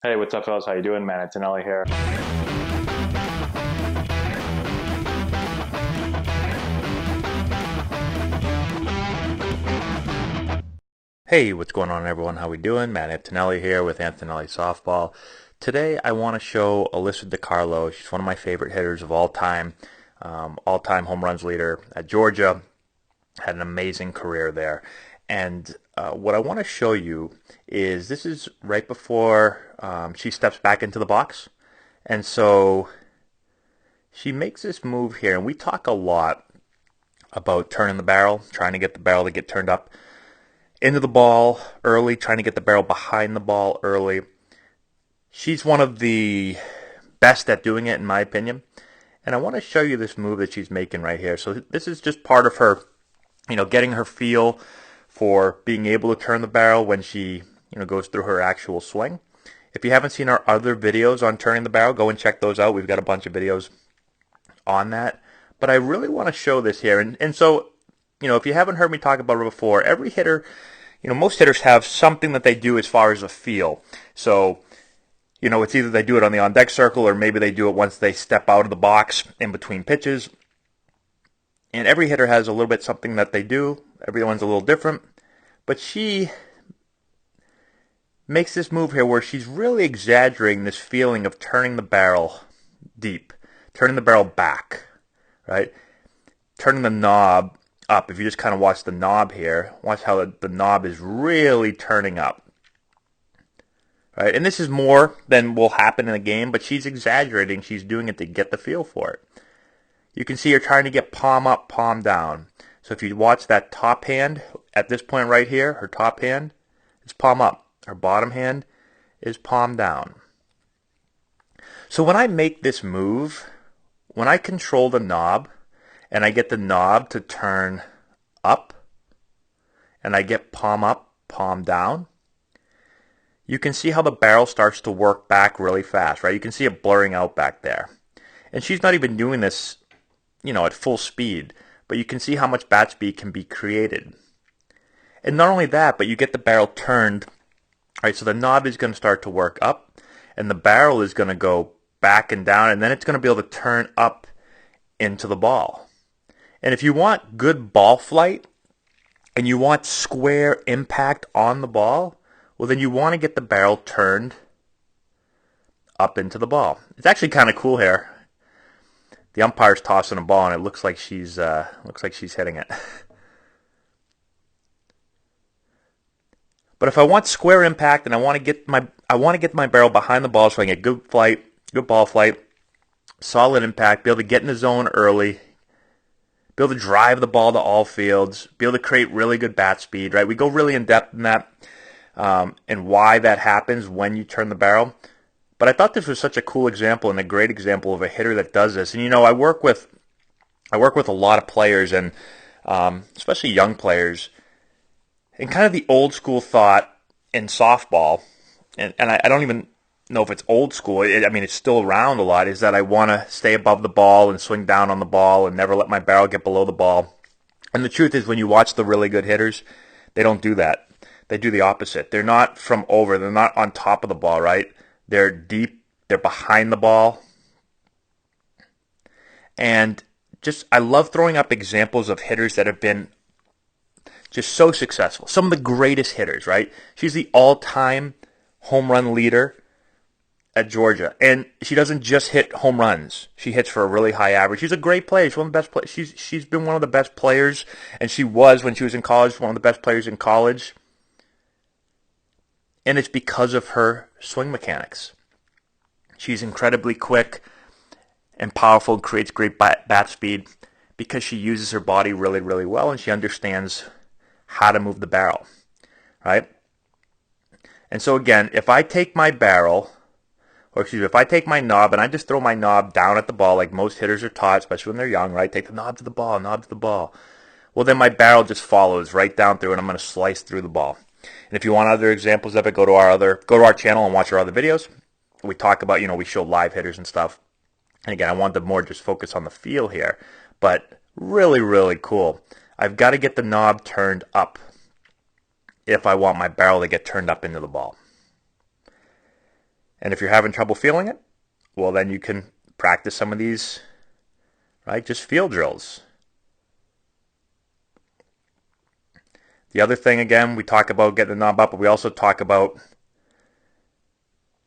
Hey, what's up, fellas? How you doing, man? Antonelli here. Hey, what's going on, everyone? How we doing? Matt Antonelli here with Antonelli Softball. Today, I want to show Alyssa DiCarlo. She's one of my favorite hitters of all-time home runs leader at Georgia. Had an amazing career there. And what I want to show you is this is right before she steps back into the box. And so she makes this move here, and we talk a lot about turning the barrel, trying to get the barrel to get turned up into the ball early, trying to get the barrel behind the ball early. She's one of the best at doing it, in my opinion. And I want to show you this move that she's making right here. So this is just part of her, getting her feel for being able to turn the barrel when she, goes through her actual swing. If you haven't seen our other videos on turning the barrel, go and check those out. We've got a bunch of videos on that. But I really want to show this here. And so, if you haven't heard me talk about it before, every hitter, most hitters have something that they do as far as a feel. So, it's either they do it on the on-deck circle or maybe they do it once they step out of the box in between pitches. And every hitter has a little bit something that they do. Everyone's a little different. But she makes this move here where she's really exaggerating this feeling of turning the barrel deep, turning the barrel back, right? Turning the knob up. If you just kind of watch the knob here, watch how the knob is really turning up. Right? And this is more than will happen in a game, but she's exaggerating. She's doing it to get the feel for it. You can see her trying to get palm up, palm down. So if you watch that top hand, at this point right here, her top hand is palm up. Her bottom hand is palm down. So when I make this move, when I control the knob, and I get the knob to turn up, and I get palm up, palm down, you can see how the barrel starts to work back really fast, right? You can see it blurring out back there. And she's not even doing this, at full speed, but you can see how much bat speed can be created. And not only that, but you get the barrel turned, right? So the knob is going to start to work up, and the barrel is going to go back and down, and then it's going to be able to turn up into the ball. And if you want good ball flight and you want square impact on the ball, well, then you want to get the barrel turned up into the ball. It's actually kind of cool here. The umpire's tossing a ball, and it looks like she's hitting it. But if I want square impact and I want to get my barrel behind the ball so I can get good flight, good ball flight, solid impact, be able to get in the zone early, be able to drive the ball to all fields, be able to create really good bat speed, right? We go really in depth in that and why that happens when you turn the barrel. But I thought this was such a cool example and a great example of a hitter that does this. And I work with a lot of players and especially young players, and kind of the old school thought in softball, and I don't even know if it's old school. It's still around a lot. Is that I want to stay above the ball and swing down on the ball and never let my barrel get below the ball. And the truth is, when you watch the really good hitters, they don't do that. They do the opposite. They're not from over. They're not on top of the ball, right? They're deep. They're behind the ball. And I love throwing up examples of hitters that have been just so successful. Some of the greatest hitters, right? She's the all-time home run leader at Georgia. And she doesn't just hit home runs. She hits for a really high average. She's a great player. She's one of the best players. She's been one of the best players, and she was, when she was in college, one of the best players in college. And it's because of her swing mechanics. She's incredibly quick and powerful and creates great bat speed because she uses her body really, really well, and she understands how to move the barrel, right? And so again, if I take my barrel, if I take my knob and I just throw my knob down at the ball like most hitters are taught, especially when they're young, right? Take the knob to the ball, knob to the ball. Well, then my barrel just follows right down through, and I'm going to slice through the ball. And if you want other examples of it, go to our channel and watch our other videos. We talk about, we show live hitters and stuff. And again, I want to more just focus on the feel here, but really, really cool. I've got to get the knob turned up if I want my barrel to get turned up into the ball. And if you're having trouble feeling it, well, then you can practice some of these, right? Just feel drills. The other thing, again, we talk about getting the knob up, but we also talk about,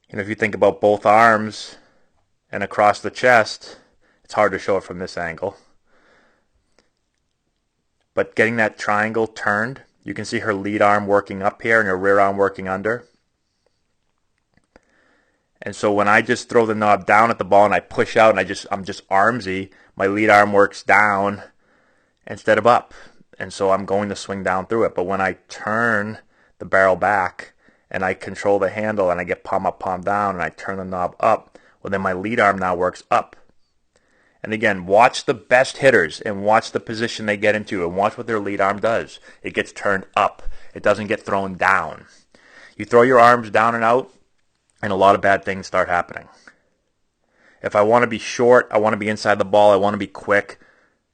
if you think about both arms and across the chest, it's hard to show it from this angle. But getting that triangle turned, you can see her lead arm working up here and her rear arm working under. And so when I just throw the knob down at the ball and I push out and I'm just armsy, my lead arm works down instead of up. And so I'm going to swing down through it. But when I turn the barrel back and I control the handle and I get palm up, palm down, and I turn the knob up, well, then my lead arm now works up. And again, watch the best hitters and watch the position they get into and watch what their lead arm does. It gets turned up. It doesn't get thrown down. You throw your arms down and out, and a lot of bad things start happening. If I want to be short, I want to be inside the ball, I want to be quick,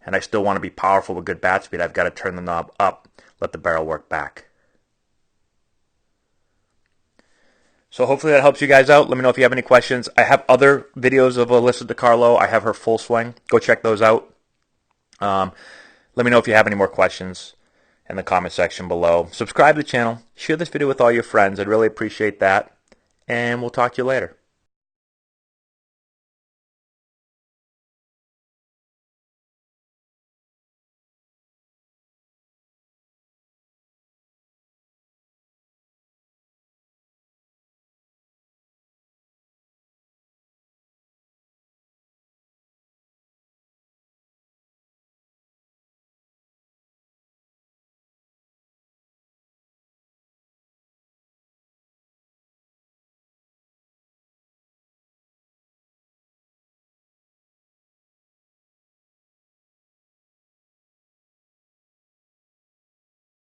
and I still want to be powerful with good bat speed, I've got to turn the knob up, let the barrel work back. So hopefully that helps you guys out. Let me know if you have any questions. I have other videos of Alyssa DiCarlo. I have her full swing. Go check those out. Let me know if you have any more questions in the comment section below. Subscribe to the channel. Share this video with all your friends. I'd really appreciate that. And we'll talk to you later.